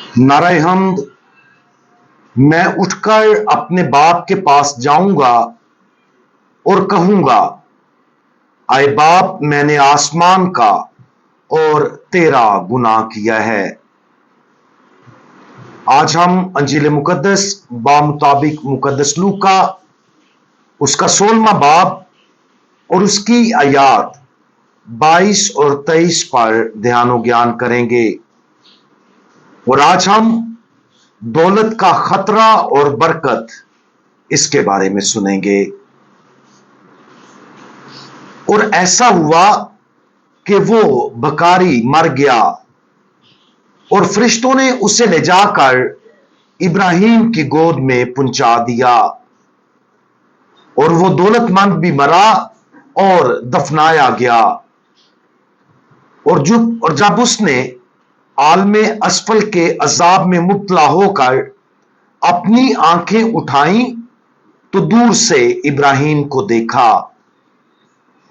नारे हमद। मैं उठकर अपने बाप के पास जाऊंगा और कहूंगा, आए बाप, मैंने आसमान का और तेरा गुनाह किया है। आज हम अंजील मुकद्दस बामुताबिक मुकद्दस लूका उसका 16वां बाब और उसकी आयात 22 और 23 पर ध्यान और ज्ञान करेंगे। और आज हम दौलत का खतरा और बरकत इसके बारे में सुनेंगे। और ऐसा हुआ कि वो बकारी मर गया और फरिश्तों ने उसे ले जाकर इब्राहिम की गोद में पहुंचा दिया। और वो दौलतमंद भी मरा और दफनाया गया। और जब उसने आलमे असफल के अजाब में मुब्तला होकर अपनी आंखें उठाई तो दूर से इब्राहिम को देखा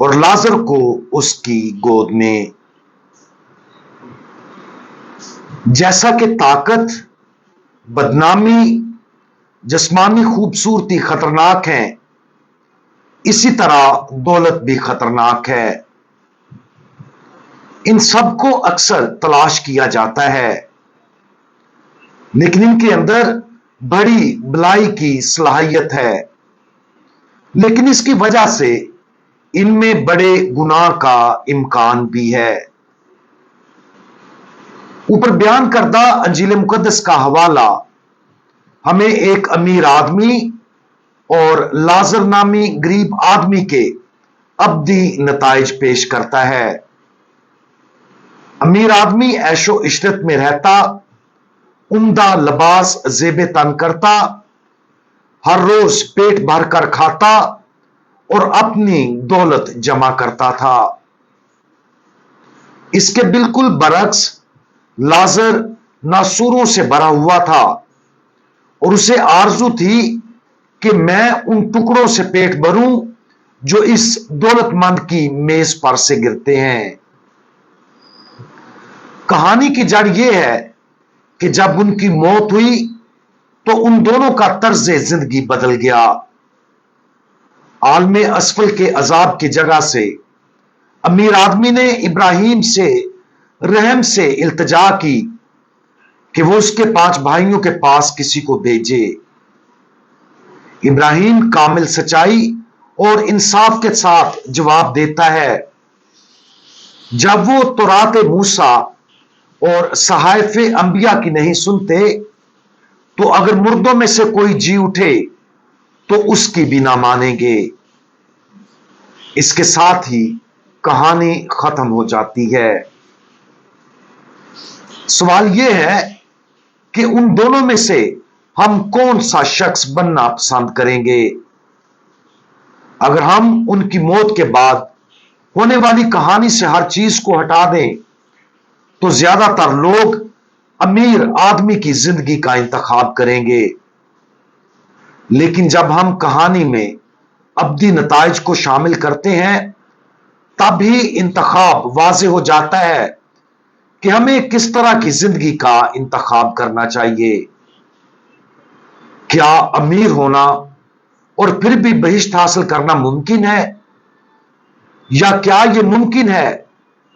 और लाजर को उसकी गोद में। जैसा कि ताकत, बदनामी, जिस्मानी खूबसूरती खतरनाक है, इसी तरह दौलत भी खतरनाक है। इन सबको अक्सर तलाश किया जाता है, लेकिन इनके अंदर बड़ी भलाई की सलाहियत है। लेकिन इसकी वजह से इनमें बड़े गुनाह का इम्कान भी है। ऊपर बयान करदा अंजील मुकद्दस का हवाला हमें एक अमीर आदमी और लाजर नामी गरीब आदमी के अब्दी नताइज पेश करता है। अमीर आदमी ऐशो इशरत में रहता, उम्दा लिबास जेबे तन करता, हर रोज पेट भरकर खाता और अपनी दौलत जमा करता था। इसके बिल्कुल बरक्स लाजर नासूरों से भरा हुआ था और उसे आरजू थी कि मैं उन टुकड़ों से पेट भरूं जो इस दौलतमंद की मेज पर से गिरते हैं। कहानी की जड़ यह है कि जब उनकी मौत हुई तो उन दोनों का तर्ज जिंदगी बदल गया। आलमे असफल के अजाब की जगह से अमीर आदमी ने इब्राहिम से रहम से इल्तिजा की कि वो उसके 5 भाइयों के पास किसी को भेजे। इब्राहिम कामिल सच्चाई और इंसाफ के साथ जवाब देता है। जब वो तौरात मूसा और सहाइफ अंबिया की नहीं सुनते तो अगर मुर्दों में से कोई जी उठे तो उसकी भी ना मानेंगे। इसके साथ ही कहानी खत्म हो जाती है। सवाल यह है कि उन दोनों में से हम कौन सा शख्स बनना पसंद करेंगे। अगर हम उनकी मौत के बाद होने वाली कहानी से हर चीज को हटा दें तो ज्यादातर लोग अमीर आदमी की जिंदगी का इंतखाब करेंगे। लेकिन जब हम कहानी में अब्दी नताइज को शामिल करते हैं तब ही इंतखाब वाज़े हो जाता है कि हमें किस तरह की जिंदगी का इंतखाब करना चाहिए। क्या अमीर होना और फिर भी बहिश्त हासिल करना मुमकिन है, या क्या यह मुमकिन है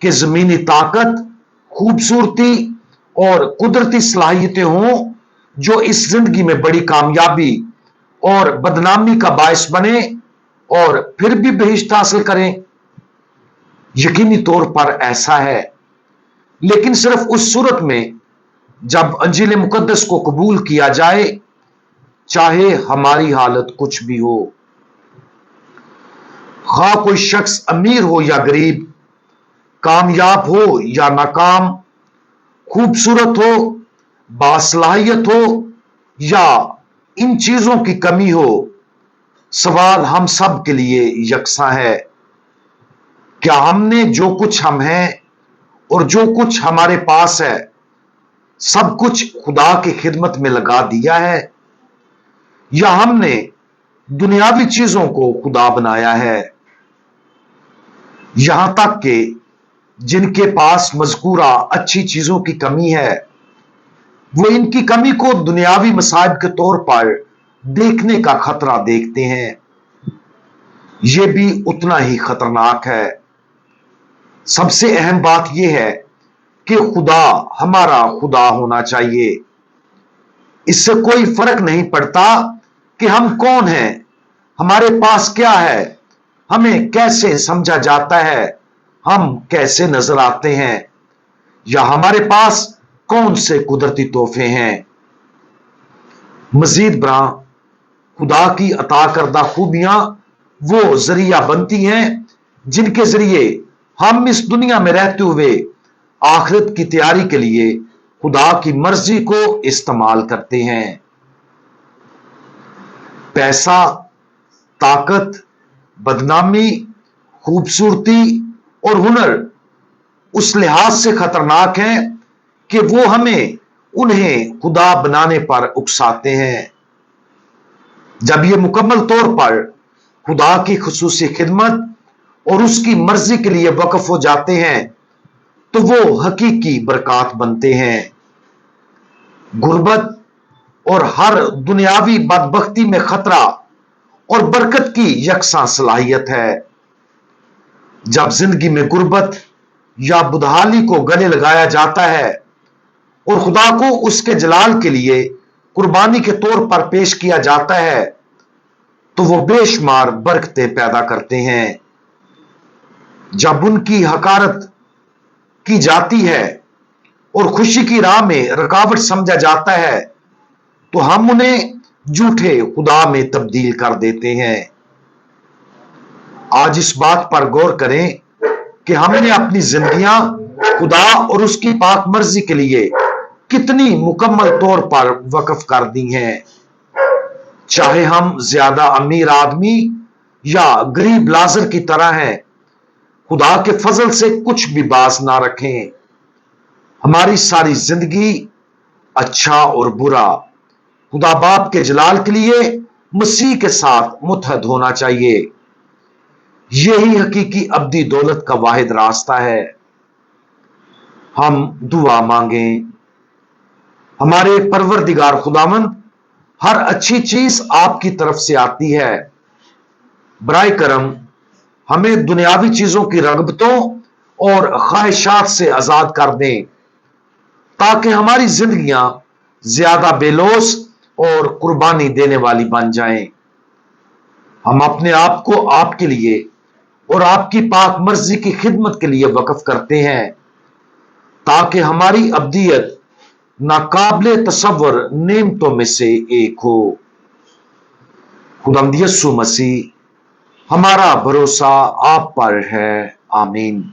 कि जमीनी ताकत, खूबसूरती और कुदरती सलाहियतें हों जो इस जिंदगी में बड़ी कामयाबी और बदनामी का बायस बने और फिर भी बहिश्त हासिल करें? यकीनी तौर पर ऐसा है, लेकिन सिर्फ उस सूरत में जब अंजील मुकद्दस को कबूल किया जाए, चाहे हमारी हालत कुछ भी हो। खा कोई शख्स अमीर हो या गरीब, कामयाब हो या नाकाम, खूबसूरत हो, बासलाहियत हो या इन चीजों की कमी हो, सवाल हम सब के लिए यकसा है। क्या हमने जो कुछ हम हैं और जो कुछ हमारे पास है सब कुछ खुदा की खिदमत में लगा दिया है, या हमने दुनियावी चीजों को खुदा बनाया है? यहां तक कि जिनके पास मज़कूरा अच्छी चीजों की कमी है वो इनकी कमी को दुनियावी मसाइब के तौर पर देखने का खतरा देखते हैं। यह भी उतना ही खतरनाक है। सबसे अहम बात यह है कि खुदा हमारा खुदा होना चाहिए। इससे कोई फर्क नहीं पड़ता कि हम कौन हैं, हमारे पास क्या है, हमें कैसे समझा जाता है, हम कैसे नजर आते हैं, या हमारे पास कौन से कुदरती तोहफे हैं। मजीद बरा खुदा की अता करदा खूबियां वो जरिया बनती हैं जिनके जरिए हम इस दुनिया में रहते हुए आखिरत की तैयारी के लिए खुदा की मर्जी को इस्तेमाल करते हैं। पैसा, ताकत, बदनामी, खूबसूरती और हुनर उस लिहाज से खतरनाक हैं कि वो हमें उन्हें खुदा बनाने पर उकसाते हैं। जब ये मुकम्मल तौर पर खुदा की खुसूसी खिदमत और उसकी मर्जी के लिए वक्फ हो जाते हैं तो वो हकीकी बरकत बनते हैं। गुर्बत और हर दुनियावी बदबख्ती में खतरा और बरकत की यकसा सलाहियत है। जब जिंदगी में गुर्बत या बुदहाली को गले लगाया जाता है और खुदा को उसके जलाल के लिए कुर्बानी के तौर पर पेश किया जाता है तो वो बेशुमार बरकतें पैदा करते हैं। जब उनकी हकारत की जाती है और खुशी की राह में रुकावट समझा जाता है तो हम उन्हें झूठे खुदा में तब्दील कर देते हैं। आज इस बात पर गौर करें कि हमने अपनी जिंदगियां खुदा और उसकी पाक मर्जी के लिए कितनी मुकम्मल तौर पर वक्फ कर दी हैं। चाहे हम ज्यादा अमीर आदमी या गरीब लाजर की तरह हैं, खुदा के फजल से कुछ भी बाज ना रखें। हमारी सारी जिंदगी, अच्छा और बुरा, खुदा बाप के जलाल के लिए मसीह के साथ मुत्हद होना चाहिए। यही हकीकी अब्दी दौलत का वाहिद रास्ता है। हम दुआ मांगें। हमारे परवरदिगार खुदावंद, हर अच्छी चीज आपकी तरफ से आती है। बराए करम हमें दुनियावी चीजों की रगबतों और ख्वाहिशात से आजाद कर दें ताकि हमारी जिंदगियां ज्यादा बेलोस और कुर्बानी देने वाली बन जाएं। हम अपने आप को आपके लिए और आपकी पाक मर्जी की खिदमत के लिए वक्फ करते हैं ताकि हमारी अब्दियत नाकाबिले तसव्वुर नेमतों में से एक हो। खुदावंद यीशु मसीह, हमारा भरोसा आप पर है। आमीन।